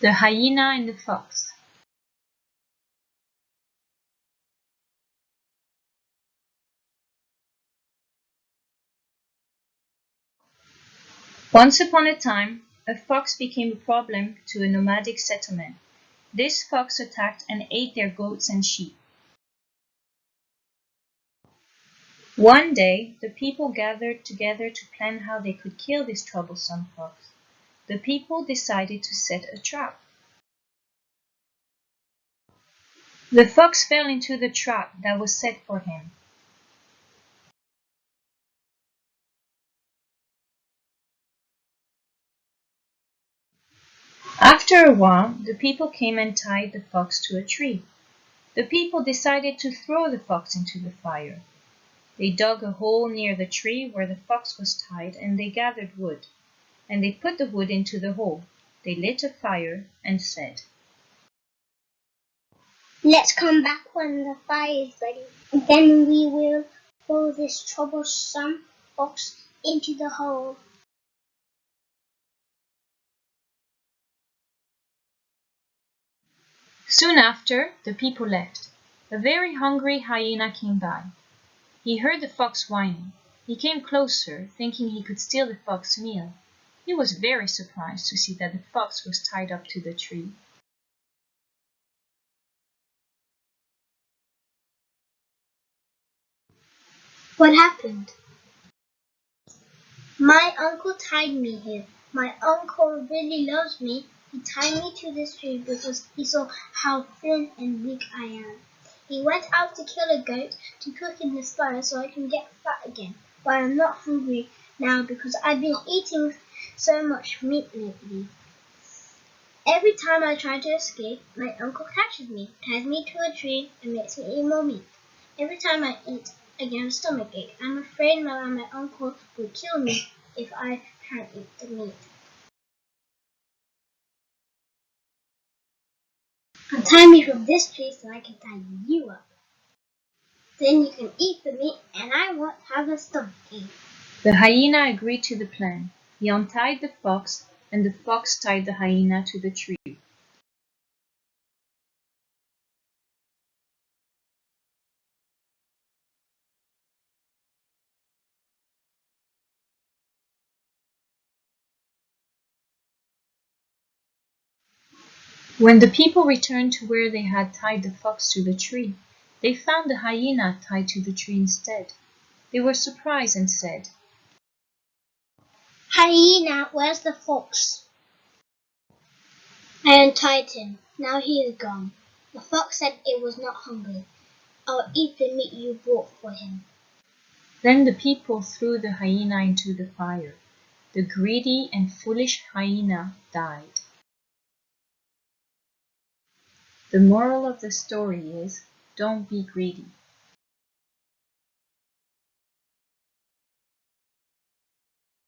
The Hyena and the Fox. Once upon a time, a fox became a problem to a nomadic settlement. This fox attacked and ate their goats and sheep. One day, the people gathered together to plan how they could kill this troublesome fox. The people decided to set a trap. The fox fell into the trap that was set for him. After a while, the people came and tied the fox to a tree. The people decided to throw the fox into the fire. They dug a hole near the tree where the fox was tied and they gathered wood. And they put the wood into the hole. They lit a fire and said, "Let's come back when the fire is ready. Then we will throw this troublesome fox into the hole." Soon after, the people left. A very hungry hyena came by. He heard the fox whining. He came closer, thinking he could steal the fox's meal. He was very surprised to see that the fox was tied up to the tree. What happened? "My uncle tied me here. My uncle really loves me. He tied me to this tree because he saw how thin and weak I am. He went out to kill a goat to cook in his fire so I can get fat again. But I'm not hungry now because I've been eating so much meat lately. Every time I try to escape, my uncle catches me, ties me to a tree, and makes me eat more meat. Every time I eat, I get a stomachache. I'm afraid my uncle will kill me if I can't eat the meat. Untie me from this tree so I can tie you up. Then you can eat the meat and I won't have a stomachache." The hyena agreed to the plan. He untied the fox, and the fox tied the hyena to the tree. When the people returned to where they had tied the fox to the tree, they found the hyena tied to the tree instead. They were surprised and said, "Hyena, where's the fox?" "I untied him. Now he is gone. The fox said it was not hungry. I'll eat the meat you brought for him." Then the people threw the hyena into the fire. The greedy and foolish hyena died. The moral of the story is, don't be greedy.